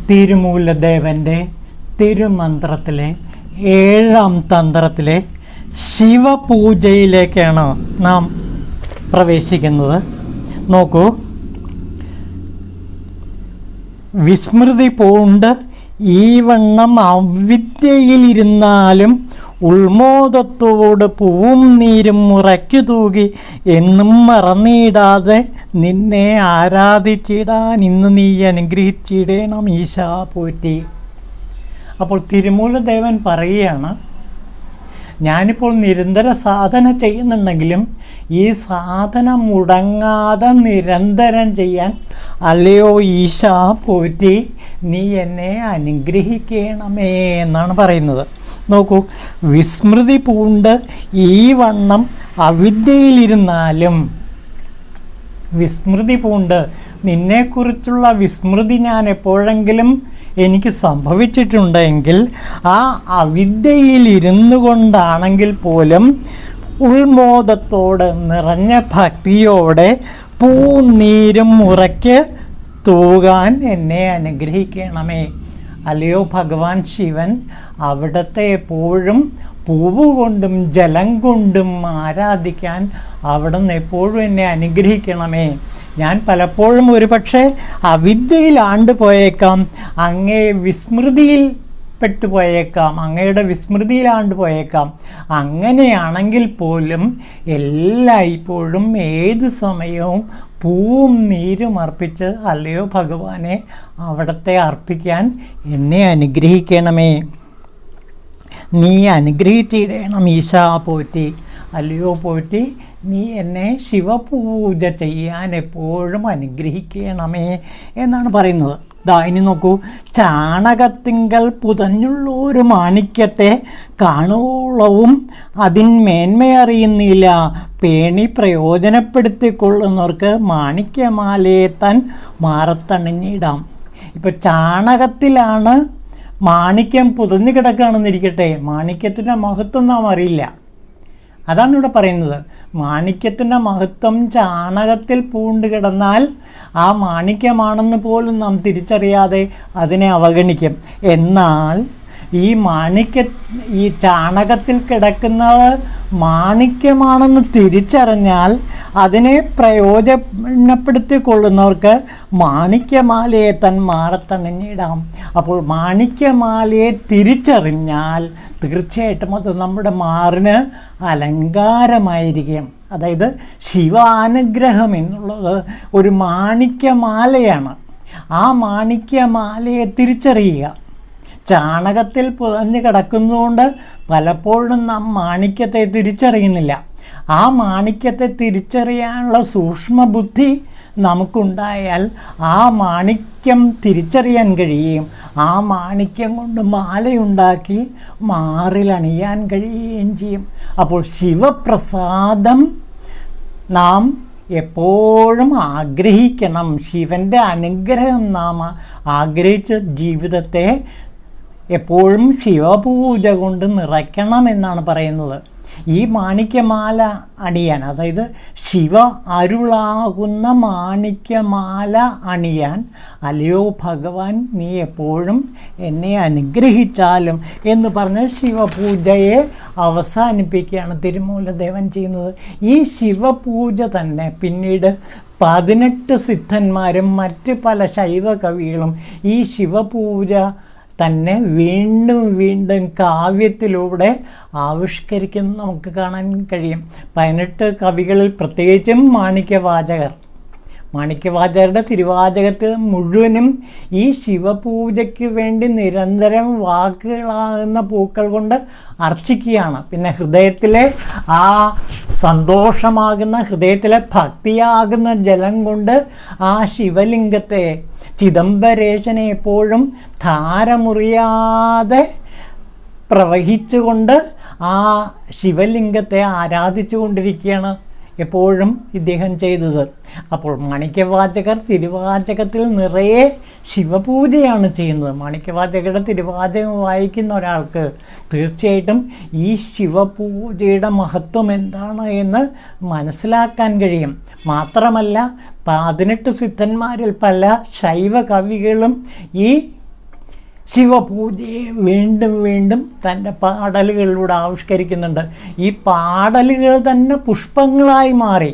തിരുമൂലദേവൻ്റെ തിരുമന്ത്രത്തിലെ 7ാം തന്ത്രത്തിലെ ശിവപൂജയിലേക്കാണ് നാം പ്രവേശിക്കുന്നത്. നോക്കൂ, വിസ്മൃതി പൂണ്ട് ഈ വണ്ണം അവിദ്യയിലിരുന്നാലും ഉൾമോദത്തോട് പൂവും നീരും മുറയ്ക്കു തൂകി എന്നും മറന്നിടാതെ നിന്നെ ആരാധിച്ചിടാൻ ഇന്ന് നീ അനുഗ്രഹിച്ചിടേണം ഈശാ പോറ്റി. അപ്പോൾ തിരുമൂലദേവൻ പറയുകയാണ്, ഞാനിപ്പോൾ നിരന്തര സാധന ചെയ്യുന്നുണ്ടെങ്കിലും ഈ സാധന മുടങ്ങാതെ നിരന്തരം ചെയ്യാൻ അല്ലയോ ഈശാ പോറ്റി നീ എന്നെ അനുഗ്രഹിക്കണമേ എന്നാണ് പറയുന്നത്. നോക്കൂ, വിസ്മൃതി പൂണ്ട് ഈ വണ്ണം അവിദ്യയിലിരുന്നാലും, വിസ്മൃതി പൂണ്ട് നിന്നെക്കുറിച്ചുള്ള വിസ്മൃതി ഞാൻ എപ്പോഴെങ്കിലും എനിക്ക് സംഭവിച്ചിട്ടുണ്ടെങ്കിൽ ആ അവിദ്യയിലിരുന്നു കൊണ്ടാണെങ്കിൽ പോലും ഉൾമോദത്തോട് നിറഞ്ഞ ഭക്തിയോടെ പൂനീരും മുറയ്ക്ക് തൂകാൻ എന്നെ അനുഗ്രഹിക്കണമേ. അല്ലയോ ഭഗവാൻ ശിവൻ, അവിടത്തെ എപ്പോഴും പൂവ് കൊണ്ടും ജലം കൊണ്ടും ആരാധിക്കാൻ അവിടുന്ന് എപ്പോഴും എന്നെ അനുഗ്രഹിക്കണമേ. ഞാൻ പലപ്പോഴും ഒരുപക്ഷെ അവിദ്യയിലാണ്ട് പോയേക്കാം, അങ്ങേ വിസ്മൃതിയിൽ പെട്ടുപോയേക്കാം, അങ്ങയുടെ വിസ്മൃതിയിലാണ്ട് പോയേക്കാം. അങ്ങനെയാണെങ്കിൽ പോലും എല്ലായ്പ്പോഴും ഏത് സമയവും പൂവും നീരും അർപ്പിച്ച് അല്ലയോ ഭഗവാനെ അവിടത്തെ അർപ്പിക്കാൻ എന്നെ അനുഗ്രഹിക്കണമേ. നീ അനുഗ്രഹിച്ചിടണം ഈശാ പോറ്റി. അല്ലയോ പോറ്റി, നീ എന്നെ ശിവപൂജ ചെയ്യാൻ എപ്പോഴും അനുഗ്രഹിക്കണമേ എന്നാണ് പറയുന്നത്. ഇനി നോക്കൂ, ചാണകത്തിങ്കൽ പുതഞ്ഞുള്ളൊരു മാണിക്യത്തെ കാണോളവും അതിന്മേന്മയറിയുന്നില്ല. പേണി പ്രയോജനപ്പെടുത്തിക്കൊള്ളുന്നവർക്ക് മാണിക്യമാലയെ താൻ മാറത്തണിഞ്ഞിടാം. ഇപ്പോൾ ചാണകത്തിലാണ് മാണിക്യം പുതഞ്ഞു കിടക്കുകയാണെന്നിരിക്കട്ടെ, മാണിക്യത്തിൻ്റെ മഹത്വം നാം അറിയില്ല. അതാണ് ഇവിടെ പറയുന്നത്. മാണിക്യത്തിൻ്റെ മഹത്വം ചാണകത്തിൽ പൂണ്ട് കിടന്നാൽ ആ മാണിക്യമാണെന്ന് പോലും നാം തിരിച്ചറിയാതെ അതിനെ അവഗണിക്കും. എന്നാൽ ഈ ചാണകത്തിൽ കിടക്കുന്നത് മാണിക്യമാണെന്ന് തിരിച്ചറിഞ്ഞാൽ അതിനെ പ്രയോജനപ്പെടുത്തിക്കൊള്ളുന്നവർക്ക് മാണിക്യമാലയെ തൻ മാറത്തണിഞ്ഞിടാം. അപ്പോൾ മാണിക്യമാലയെ തിരിച്ചറിഞ്ഞാൽ തീർച്ചയായിട്ടും അത് നമ്മുടെ മാറിന് അലങ്കാരമായിരിക്കും. അതായത് ശിവാനുഗ്രഹം എന്നുള്ളത് ഒരു മാണിക്യമാലയാണ്. ആ മാണിക്യമാലയെ തിരിച്ചറിയുക. ചാണകത്തിൽ പുതഞ്ഞ് കിടക്കുന്നതുകൊണ്ട് പലപ്പോഴും നാം മാണിക്യത്തെ തിരിച്ചറിയുന്നില്ല. ആ മാണിക്യത്തെ തിരിച്ചറിയാനുള്ള സൂക്ഷ്മബുദ്ധി നമുക്കുണ്ടായാൽ ആ മാണിക്യം തിരിച്ചറിയാൻ കഴിയുകയും ആ മാണിക്യം കൊണ്ട് മാലയുണ്ടാക്കി മാറിലണിയാൻ കഴിയുകയും ചെയ്യും. അപ്പോൾ ശിവപ്രസാദം നാം എപ്പോഴും ആഗ്രഹിക്കണം. ശിവൻ്റെ അനുഗ്രഹം നാം ആഗ്രഹിച്ച ജീവിതത്തെ എപ്പോഴും ശിവപൂജ കൊണ്ട് നിറയ്ക്കണമെന്നാണ് പറയുന്നത്. ഈ മാണിക്യമാല അണിയാൻ, അതായത് ശിവ അരുളാകുന്ന മാണിക്യമാല അണിയാൻ അല്ലയോ ഭഗവാൻ നീ എപ്പോഴും എന്നെ അനുഗ്രഹിച്ചാലും എന്ന് പറഞ്ഞ് ശിവപൂജയെ അവസാനിപ്പിക്കുകയാണ് തിരുമൂലദേവൻ ചെയ്യുന്നത്. ഈ ശിവപൂജ തന്നെ പിന്നീട് 18 സിദ്ധന്മാരും മറ്റ് പല ശൈവ കവികളും ഈ ശിവപൂജ തന്നെ വീണ്ടും വീണ്ടും കാവ്യത്തിലൂടെ ആവിഷ്കരിക്കുന്നത് നമുക്ക് കാണാൻ കഴിയും. 18 കവികളിൽ പ്രത്യേകിച്ചും മാണിക്യവാചകരുടെ തിരുവാചകത്തിൽ മുഴുവനും ഈ ശിവപൂജയ്ക്ക് വേണ്ടി നിരന്തരം വാക്കുകളാകുന്ന പൂക്കൾ കൊണ്ട് അർച്ചിക്കുകയാണ്. പിന്നെ ഹൃദയത്തിലെ ആ സന്തോഷമാകുന്ന, ഹൃദയത്തിലെ ഭക്തിയാകുന്ന ജലം കൊണ്ട് ആ ശിവലിംഗത്തെ, ചിദംബരേശനെ എപ്പോഴും ധാരമുറിയാതെ പ്രവഹിച്ചുകൊണ്ട് ആ ശിവലിംഗത്തെ ആരാധിച്ചു കൊണ്ടിരിക്കുകയാണ് എപ്പോഴും ഇദ്ദേഹം ചെയ്തത്. അപ്പോൾ മാണിക്യവാചകർ തിരുവാചകത്തിൽ നിറയെ ശിവപൂജയാണ് ചെയ്യുന്നത്. മാണിക്യവാചകരുടെ തിരുവാചകം വായിക്കുന്ന ഒരാൾക്ക് തീർച്ചയായിട്ടും ഈ ശിവപൂജയുടെ മഹത്വം എന്താണ് എന്ന് മനസ്സിലാക്കാൻ കഴിയും. മാത്രമല്ല 18 സിദ്ധന്മാരിൽ പല ശൈവ കവികളും ഈ ശിവപൂജയെ വീണ്ടും വീണ്ടും തൻ്റെ പാടലുകളിലൂടെ ആവിഷ്കരിക്കുന്നുണ്ട്. ഈ പാടലുകൾ തന്നെ പുഷ്പങ്ങളായി മാറി,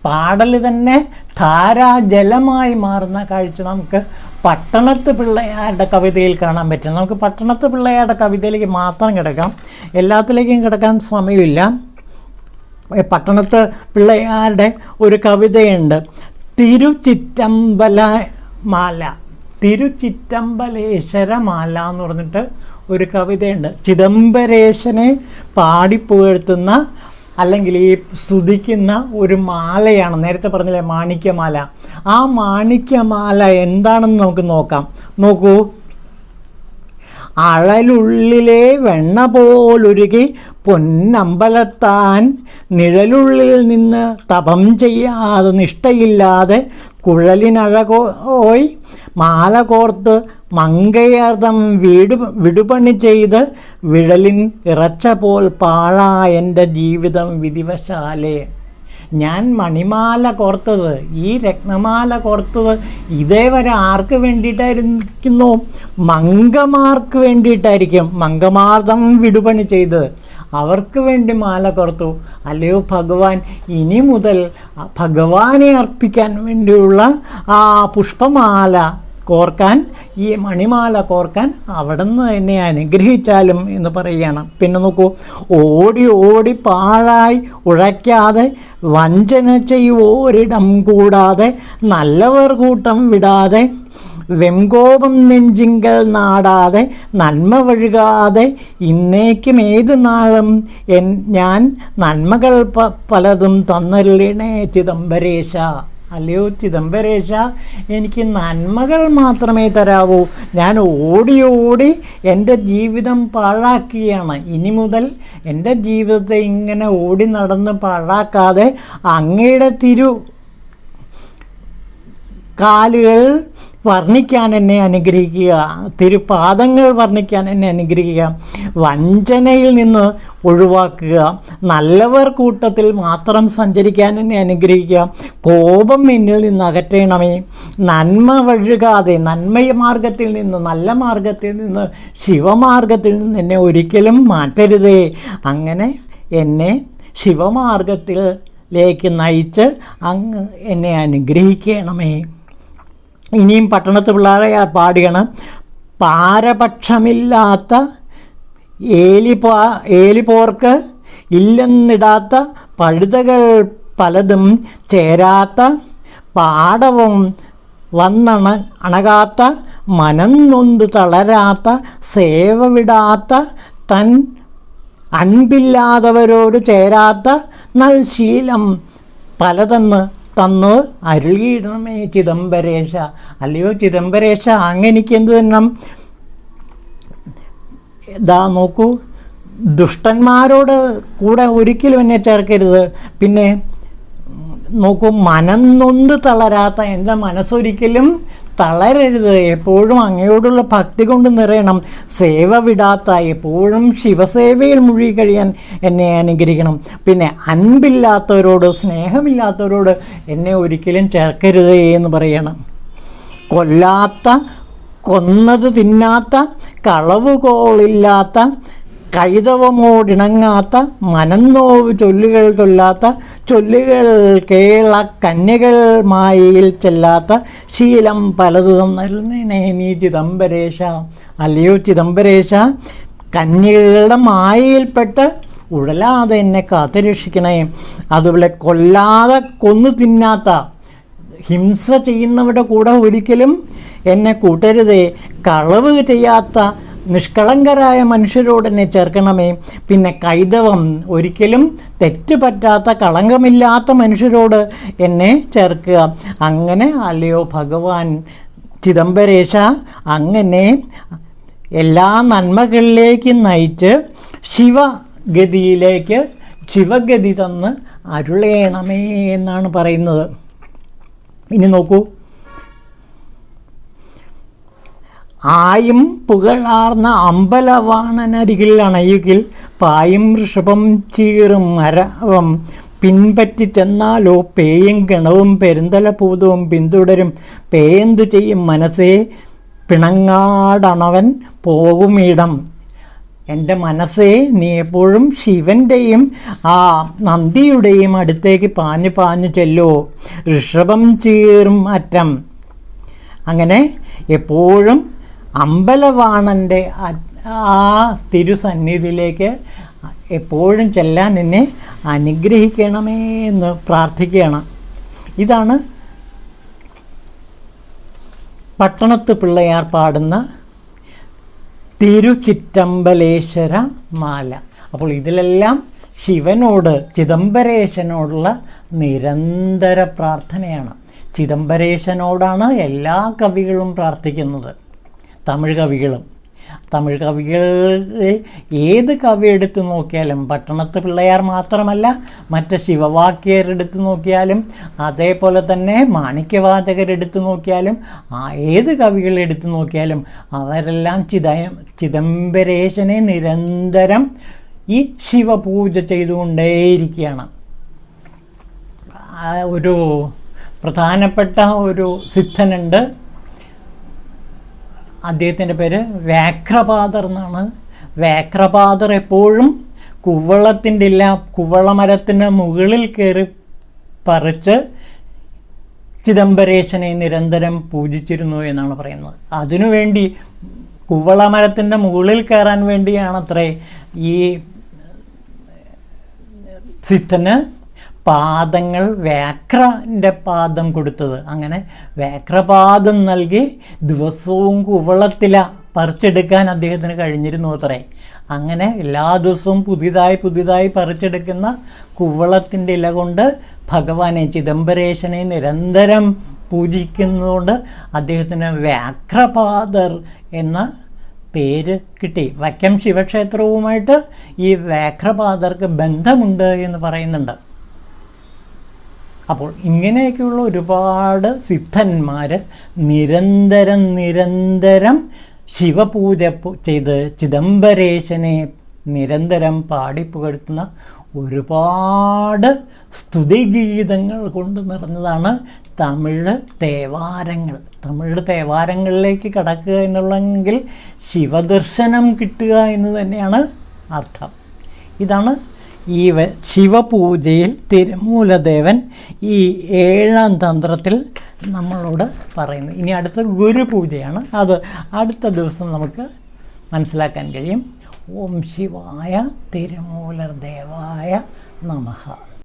പാടൽ തന്നെ ധാരാജലമായി മാറുന്ന കാഴ്ച നമുക്ക് പട്ടണത്ത് പിള്ളയാരുടെ കവിതയിൽ കാണാൻ പറ്റും. നമുക്ക് പട്ടണത്ത് പിള്ളയാരുടെ കവിതയിലേക്ക് മാത്രം കിടക്കാം, എല്ലാത്തിലേക്കും കിടക്കാൻ സമയമില്ല. പട്ടണത്ത് പിള്ളയാരുടെ ഒരു കവിതയുണ്ട്, തിരുച്ചിറ്റമ്പലേശ്വരമാല എന്ന് പറഞ്ഞിട്ട് ഒരു കവിതയുണ്ട്. ചിദംബരേശനെ പാടിപ്പുകഴ്ത്തുന്ന അല്ലെങ്കിൽ ഈ സ്തുതിക്കുന്ന ഒരു മാലയാണ്. നേരത്തെ പറഞ്ഞില്ലേ മാണിക്യമാല. ആ മാണിക്യമാല എന്താണെന്ന് നമുക്ക് നോക്കാം. നോക്കൂ, അഴലുള്ളിലെ വെണ്ണ പോലൊരുകി പൊന്നമ്പലത്താൻ നിഴലുള്ളിൽ നിന്ന് തപം ചെയ്യാതെ നിഷ്ഠയില്ലാതെ കുഴലിനഴകോയി മാല കോർത്ത് മങ്കയർദം വിടുപണി ചെയ്ത് വിഴലിൻ ഇറച്ച പോൽ പാഴായെൻ്റെ ജീവിതം വിധിവശാലേ. ഞാൻ മണിമാല കോർത്തത്, ഈ രത്നമാല കോർത്തത് ഇതേവരെ ആർക്ക് വേണ്ടിയിട്ടായിരിക്കുന്നു? മങ്കമാർക്ക് വേണ്ടിയിട്ടായിരിക്കും. മങ്കമാർദം വിടുപണി ചെയ്ത് അവർക്ക് വേണ്ടി മാല കോർത്തു. അല്ലയോ ഭഗവാൻ, ഇനി മുതൽ ഭഗവാനെ അർപ്പിക്കാൻ വേണ്ടിയുള്ള ആ പുഷ്പമാല കോർക്കാൻ, ഈ മണിമാല കോർക്കാൻ അവിടുന്ന് എന്നെ അനുഗ്രഹിച്ചാലും എന്ന് പറയുകയാണ്. പിന്നെ നോക്കൂ, ഓടി ഓടി പാഴായി ഉഴയ്ക്കാതെ വഞ്ചന ചെയ്യുവോരിടം കൂടാതെ നല്ലവർ കൂട്ടം വിടാതെ വെങ്കോപം നെഞ്ചിങ്കൽ നാടാതെ നന്മ വഴുകാതെ ഇന്നേക്കും ഏത് നാളും ഞാൻ നന്മകൾ പലതും തന്നരുളിണേ ചിദംബരേശ. അല്ലയോ ചിദംബരേശ, എനിക്ക് നന്മകൾ മാത്രമേ തരാവൂ. ഞാൻ ഓടി ഓടി എൻ്റെ ജീവിതം പാഴാക്കുകയാണ്. ഇനി മുതൽ എൻ്റെ ജീവിതത്തെ ഇങ്ങനെ ഓടി നടന്ന് പാഴാക്കാതെ അങ്ങയുടെ കാലുകൾ വർണ്ണിക്കാൻ എന്നെ അനുഗ്രഹിക്കുക, തിരുപാദങ്ങൾ വർണ്ണിക്കാൻ എന്നെ അനുഗ്രഹിക്കുക, വഞ്ചനയിൽ നിന്ന് ഒഴിവാക്കുക, നല്ലവർ കൂട്ടത്തിൽ മാത്രം സഞ്ചരിക്കാൻ എന്നെ അനുഗ്രഹിക്കുക, കോപം എന്നിൽ നിന്ന് അകറ്റണമേ, നന്മ വഴുകാതെ നന്മമാർഗത്തിൽ നിന്ന്, നല്ല മാർഗത്തിൽ നിന്ന്, ശിവമാർഗത്തിൽ നിന്ന് എന്നെ ഒരിക്കലും മാറ്റരുതേ. അങ്ങനെ എന്നെ ശിവമാർഗത്തിലേക്ക് നയിച്ച് അങ്ങ് എന്നെ അനുഗ്രഹിക്കണമേ. ഇനിയും പട്ടണത്ത് പിള്ളേരെ പാടുകയാണ്. പാരപക്ഷമില്ലാത്ത ഏലിപോർക്ക് ഇല്ലെന്നിടാത്ത പഴുതകൾ പലതും ചേരാത്ത പാടവും അണകാത്ത മനം നൊന്ത് തളരാത്ത സേവ വിടാത്ത തൻ അൻപില്ലാത്തവരോട് ചേരാത്ത നൽശീലം പലതെന്ന് തന്ന് അരുളിയിടണമേ ചിദംബരേശ. അല്ലയോ ചിദംബരേശ, അങ്ങെനിക്ക് എന്ത് തന്നെ? ഇതാ നോക്കൂ, ദുഷ്ടന്മാരോട് കൂടെ ഒരിക്കലും എന്നെ ചേർക്കരുത്. പിന്നെ നോക്കൂ, മനം നൊന്ത് തളരാത്ത എൻ്റെ മനസ്സൊരിക്കലും തളരരുത്. എപ്പോഴും അങ്ങയോടുള്ള ഭക്തി കൊണ്ട് നിറയണം. സേവ വിടാത്ത, എപ്പോഴും ശിവസേവയിൽ മുഴുകി കഴിയാൻ എന്നെ അനുഗ്രഹിക്കണം. പിന്നെ അൻപില്ലാത്തവരോട്, സ്നേഹമില്ലാത്തവരോട് എന്നെ ഒരിക്കലും ചേർക്കരുതേ എന്ന് പറയണം. കൊന്നത് തിന്നാത്ത, കളവുകോളില്ലാത്ത, കൈതവമോടിണങ്ങാത്ത, മനംനോവ് ചൊല്ലുകൾ കേള കന്യകൾ മായയിൽ ചെല്ലാത്ത ശീലം പലതു തന്നരുളണേ നീ ചിദംബരേശ. അല്ലയോ ചിദംബരേശ, കന്യകകളുടെ മായയിൽപ്പെട്ട് ഉഴലാതെ എന്നെ കാത്തുരക്ഷിക്കണേ. അതുപോലെ കൊല്ലാതെ കൊന്നു തിന്നാത്ത, ഹിംസ ചെയ്യുന്നവരുടെ കൂടെ ഒരിക്കലും എന്നെ കൂട്ടരുതേ. കളവ് ചെയ്യാത്ത നിഷ്കളങ്കരായ മനുഷ്യരോട് എന്നെ ചേർക്കണമേ. പിന്നെ കൈതവം, ഒരിക്കലും തെറ്റ് പറ്റാത്ത കളങ്കമില്ലാത്ത മനുഷ്യരോട് എന്നെ ചേർക്കുക. അങ്ങനെ അല്ലയോ ഭഗവാൻ ചിദംബരേശ, അങ്ങനെ എല്ലാ നന്മകളിലേക്കും നയിച്ച് ശിവഗതി തന്ന് അരുളേണമേ എന്നാണ് പറയുന്നത്. ഇനി നോക്കൂ, ആയും പുകഴാർന്ന അമ്പലവാണനരികിൽ അണയുകിൽ പായും ഋഷഭം ചീറും അരവം പിൻപറ്റി ചെന്നാലോ പേയും ഗണവും പെരുന്തല പൂതവും പിന്തുടരും. പേയെന്തു ചെയ്യും മനസ്സേ പിണങ്ങാടണവൻ പോകുമിടം. എൻ്റെ മനസ്സേ, നീ എപ്പോഴും ശിവൻ്റെയും ആ നന്ദിയുടെയും അടുത്തേക്ക് പാഞ്ഞു പാഞ്ഞു ചെല്ലോ. ഋഷഭം ചീറും അറ്റം. അങ്ങനെ എപ്പോഴും അമ്പലവാണൻ്റെ ആ തിരുസന്നിധിയിലേക്ക് എപ്പോഴും ചെല്ലാൻ എന്നെ അനുഗ്രഹിക്കണമേ എന്ന് പ്രാർത്ഥിക്കുകയാണ്. ഇതാണ് പട്ടണത്ത് പിള്ളയാർ പാടുന്ന തിരുച്ചിറ്റമ്പലേശ്വര മാല. അപ്പോൾ ഇതിലെല്ലാം ശിവനോട്, ചിദംബരേശനോടുള്ള നിരന്തര പ്രാർത്ഥനയാണ്. ചിദംബരേശനോടാണ് എല്ലാ കവികളും പ്രാർത്ഥിക്കുന്നത്, തമിഴ് കവികളും. തമിഴ് കവികളിൽ ഏത് കവി എടുത്തു നോക്കിയാലും, പട്ടണത്ത് പിള്ളയാർ മാത്രമല്ല, മറ്റ് ശിവവാക്യരെടുത്ത് നോക്കിയാലും, അതേപോലെ തന്നെ മാണിക്യവാചകരെടുത്ത് നോക്കിയാലും, ഏത് കവികളെടുത്ത് നോക്കിയാലും അവരെല്ലാം ചിദംബരേശനെ നിരന്തരം ഈ ശിവപൂജ ചെയ്തുകൊണ്ടേയിരിക്കുകയാണ്. ഒരു പ്രധാനപ്പെട്ട ഒരു സിദ്ധനുണ്ട്, അദ്ദേഹത്തിൻ്റെ പേര് വ്യാഘ്രപാദർ എന്നാണ്. വ്യാഘ്രപാദർ എപ്പോഴും കുവളമരത്തിൻ്റെ മുകളിൽ കയറി പറിച്ച് ചിദംബരേശനെ നിരന്തരം പൂജിച്ചിരുന്നു എന്നാണ് പറയുന്നത്. അതിനുവേണ്ടി കുവളമരത്തിൻ്റെ മുകളിൽ കയറാൻ വേണ്ടിയാണത്രേ ഈ സിദ്ധന് പാദങ്ങൾ വ്യാഘ്രൻ്റെ പാദം കൊടുത്തത്. അങ്ങനെ വ്യാഘ്രപാദം നൽകി ദിവസവും കുവളത്തില പറിച്ചെടുക്കാൻ അദ്ദേഹത്തിന് കഴിഞ്ഞിരുന്നു അത്രേ. അങ്ങനെ എല്ലാ ദിവസവും പുതിയതായി പറിച്ചെടുക്കുന്ന കുവളത്തിൻ്റെ ഇല കൊണ്ട് ഭഗവാനെ, ചിദംബരേശനെ നിരന്തരം പൂജിക്കുന്നതുകൊണ്ട് അദ്ദേഹത്തിന് വ്യാഘ്രപാദർ എന്ന പേര് കിട്ടി. വക്കം ശിവക്ഷേത്രവുമായിട്ട് ഈ വ്യാഘ്രപാദർക്ക് ബന്ധമുണ്ട് എന്ന് പറയുന്നുണ്ട്. അപ്പോൾ ഇങ്ങനെയൊക്കെയുള്ള ഒരുപാട് സിദ്ധന്മാർ നിരന്തരം ശിവപൂജ ചെയ്ത് ചിദംബരേശനെ നിരന്തരം പാടിപ്പുകഴ്ത്തുന്ന ഒരുപാട് സ്തുതിഗീതങ്ങൾ കൊണ്ട് നിറഞ്ഞതാണ് തമിഴ് തേവാരങ്ങൾ. തമിഴ് തേവാരങ്ങളിലേക്ക് കടക്കുക എന്നുള്ളെങ്കിൽ ശിവദർശനം കിട്ടുക എന്ന് തന്നെയാണ് അർത്ഥം. ഇതാണ് ഈ ശിവപൂജയിൽ തിരുമൂലദേവൻ ഈ 7ാം തന്ത്രത്തിൽ നമ്മളോട് പറയുന്നത്. ഇനി അടുത്ത ഗുരുപൂജയാണ്. അത് അടുത്ത ദിവസം നമുക്ക് മനസ്സിലാക്കാൻ കഴിയും. ഓം ശിവായ തിരുമൂലദേവായ നമഃ.